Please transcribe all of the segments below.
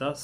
10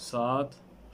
7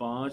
5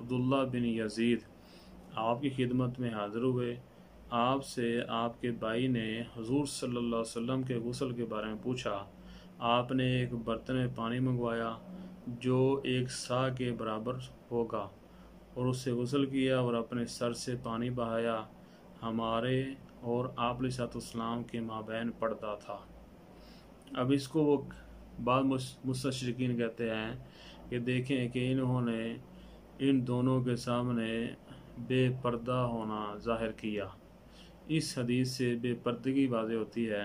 عبداللہ بن یزید آپ کی خدمت میں حاضر ہوئے۔ آپ سے آپ کے بھائی نے حضور صلی اللہ علیہ وسلم کے غسل کے بارے میں پوچھا۔ آپ نے ایک برتن میں پانی منگوایا جو ایک سا کے برابر ہوگا اور اس سے غسل کیا اور اپنے سر سے پانی بہایا۔ ہمارے اور آپ علیہ السلام کے مابین پردہ تھا۔ اب اس کو وہ بعض مستشرقین کہتے ہیں کہ دیکھیں کہ انہوں نے ان دونوں کے سامنے بے پردہ ہونا ظاہر کیا۔ اس حدیث سے بے پردگی واضح ہوتی ہے،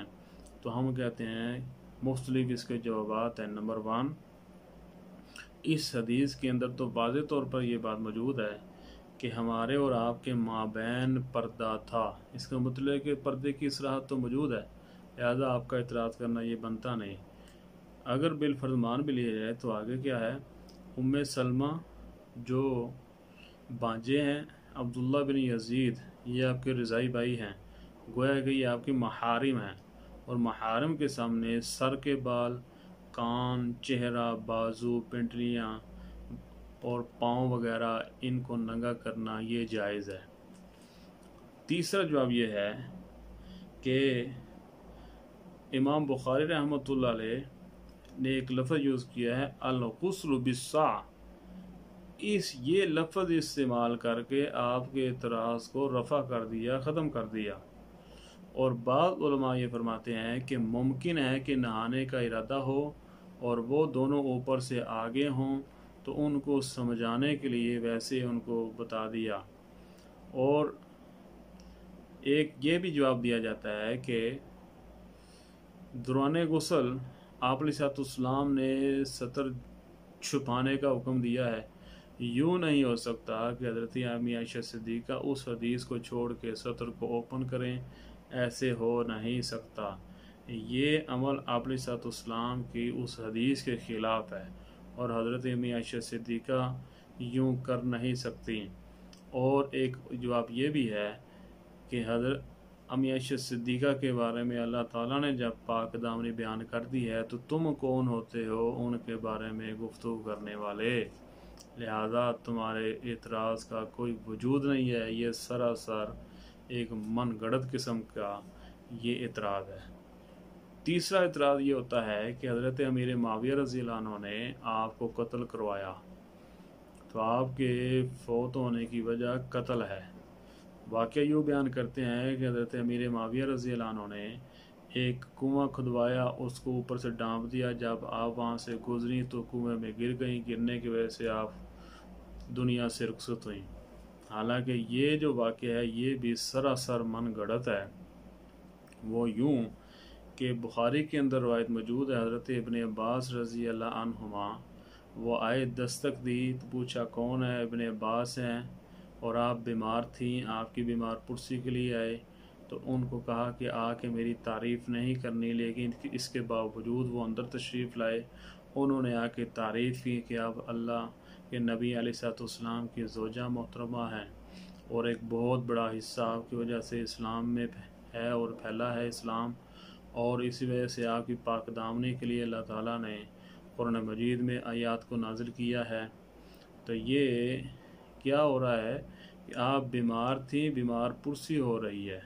تو ہم کہتے ہیں مختلف اس کے جوابات ہیں۔ نمبر 1، اس حدیث کے اندر تو واضح طور پر یہ بات موجود ہے کہ ہمارے اور آپ کے مابین پردہ تھا۔ اس کا مطلب ہے کہ پردے کی صراحت تو موجود ہے، لہذا آپ کا اعتراض کرنا یہ بنتا نہیں۔ اگر بالفرض مان بھی لیا جائے تو آگے کیا ہے؟ ام سلمہ جو بانجے ہیں عبداللہ بن یزید، یہ آپ کے رضائی بھائی ہیں، گویا کہ یہ آپ کی محارم ہیں، اور محارم کے سامنے سر کے بال، کان، چہرہ، بازو، پنڈلیاں اور پاؤں وغیرہ ان کو ننگا کرنا یہ جائز ہے۔ تیسرا جواب یہ ہے کہ امام بخاری رحمۃ اللہ علیہ نے ایک لفظ یوز کیا ہے الغسل بالصاع، یہ لفظ استعمال کر کے آپ کے اعتراض کو رفع کر دیا، ختم کر دیا۔ اور بعض علماء یہ فرماتے ہیں کہ ممکن ہے کہ نہانے کا ارادہ ہو اور وہ دونوں اوپر سے آگے ہوں، تو ان کو سمجھانے کے لیے ویسے ان کو بتا دیا۔ اور ایک یہ بھی جواب دیا جاتا ہے کہ دوران غسل آپ علیہ السلام نے سطر چھپانے کا حکم دیا ہے۔ یوں نہیں ہو سکتا کہ حضرت امی عائشہ صدیقہ اس حدیث کو چھوڑ کے سطر کو اوپن کریں، ایسے ہو نہیں سکتا۔ یہ عمل آپ علیہ السلام کی اس حدیث کے خلاف ہے، اور حضرت امی عائشہ صدیقہ یوں کر نہیں سکتی۔ اور ایک جواب یہ بھی ہے کہ حضرت امی عائشہ صدیقہ کے بارے میں اللہ تعالیٰ نے جب پاک دامنی بیان کر دی ہے تو تم کون ہوتے ہو ان کے بارے میں گفتگو کرنے والے؟ لہذا تمہارے اعتراض کا کوئی وجود نہیں ہے، یہ سراسر ایک من گڑت قسم کا یہ اعتراض ہے۔ تیسرا اعتراض یہ ہوتا ہے کہ حضرت امیر معاویہ رضی اللہ عنہ نے آپ کو قتل کروایا، تو آپ کے فوت ہونے کی وجہ قتل ہے۔ واقعہ یوں بیان کرتے ہیں کہ حضرت امیر معاویہ رضی اللہ عنہ نے ایک کنواں کھدوایا، اس کو اوپر سے ڈانپ دیا۔ جب آپ وہاں سے گزری تو کنویں میں گر گئیں، گرنے کی وجہ سے آپ دنیا سے رخصت ہوئیں۔ حالانکہ یہ جو واقعہ ہے یہ بھی سراسر من گڑت ہے۔ وہ یوں کہ بخاری کے اندر روایت موجود ہے، حضرت ابن عباس رضی اللہ عنہما وہ آئے، دستک دی تو پوچھا کون ہے؟ ابن عباس ہیں، اور آپ بیمار تھیں، آپ کی بیمار پرسی کے لیے آئے، تو ان کو کہا کہ آ کے میری تعریف نہیں کرنی، لیکن اس کے باوجود وہ اندر تشریف لائے۔ انہوں نے آ کے تعریف کی کہ آپ اللہ کے نبی علیہ السلام کی زوجہ محترمہ ہیں، اور ایک بہت بڑا حصہ آپ کی وجہ سے اسلام میں ہے اور پھیلا ہے اسلام، اور اسی وجہ سے آپ کی پاک دامنی کے لیے اللہ تعالیٰ نے قرآن مجید میں آیات کو نازل کیا ہے۔ تو یہ کیا ہو رہا ہے کہ آپ بیمار تھیں، بیمار پرسی ہو رہی ہے۔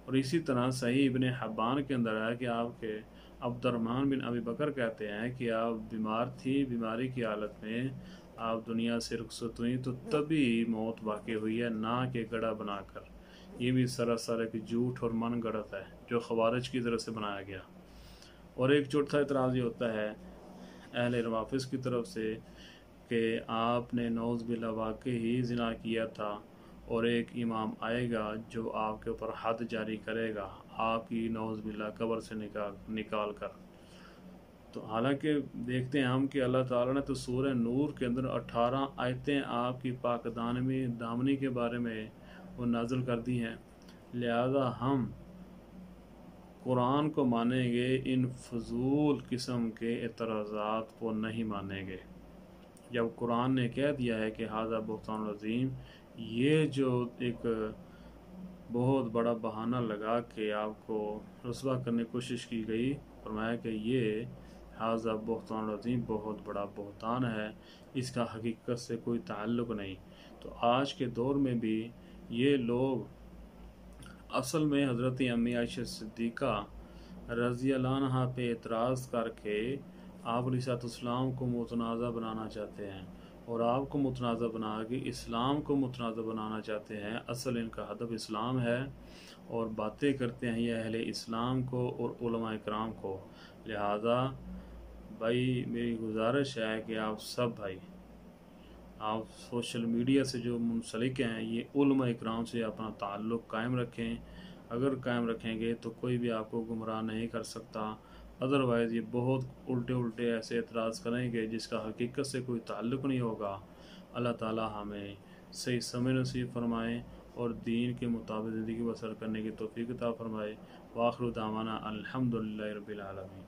اور اسی طرح صحیح ابن حبان کے اندر ہے کہ آپ کے عبد الرحمن بن ابی بکر کہتے ہیں کہ آپ بیمار تھی، بیماری کی حالت میں آپ دنیا سے رخصت ہوئیں تو تبھی موت واقع ہوئی ہے، نہ کہ گڑھا بنا کر۔ یہ بھی سراسر ایک جھوٹ اور من گڑت ہے جو خوارج کی طرف سے بنایا گیا۔ اور ایک چوتھا اعتراض یہ ہوتا ہے اہل روافظ کی طرف سے کہ آپ نے نعوذ باللہ واقعی ہی زنا کیا تھا، اور ایک امام آئے گا جو آپ کے اوپر حد جاری کرے گا آپ کی نعوذ باللہ قبر سے نکال کر۔ تو حالانکہ دیکھتے ہیں ہم کہ اللہ تعالیٰ نے تو سورہ نور کے اندر 18 آیتیں آپ کی پاک دامنی کے بارے میں وہ نازل کر دی ہیں، لہذا ہم قرآن کو مانیں گے، ان فضول قسم کے اعتراضات کو نہیں مانیں گے۔ جب قرآن نے کہہ دیا ہے کہ ھذا بہتان عظیم، یہ جو ایک بہت بڑا بہانہ لگا کے آپ کو رسوا کرنے کی کوشش کی گئی، فرمایا کہ یہ ھذا بہتان عظیم بہت بڑا بہتان ہے، اس کا حقیقت سے کوئی تعلق نہیں۔ تو آج کے دور میں بھی یہ لوگ اصل میں حضرت امی عائشہ صدیقہ رضی اللہ عنہ پہ اعتراض کر کے آپ علیہ السلام کو متنازع بنانا چاہتے ہیں، اور آپ کو متنازع بنا کے اسلام کو متنازع بنانا چاہتے ہیں۔ اصل ان کا ہدف اسلام ہے، اور باتیں کرتے ہیں یہ اہل اسلام کو اور علماء کرام کو۔ لہذا بھائی میری گزارش ہے کہ آپ سب بھائی، آپ سوشل میڈیا سے جو منسلک ہیں یہ علماء اکرام سے اپنا تعلق قائم رکھیں۔ اگر قائم رکھیں گے تو کوئی بھی آپ کو گمراہ نہیں کر سکتا، ادروائز یہ بہت الٹے ایسے اعتراض کریں گے جس کا حقیقت سے کوئی تعلق نہیں ہوگا۔ اللہ تعالی ہمیں صحیح سمجھ نصیب فرمائے اور دین کے مطابق زندگی بسر کرنے کی توفیق عطا فرمائے۔ وآخر دعوانا الحمدللہ رب العالمین۔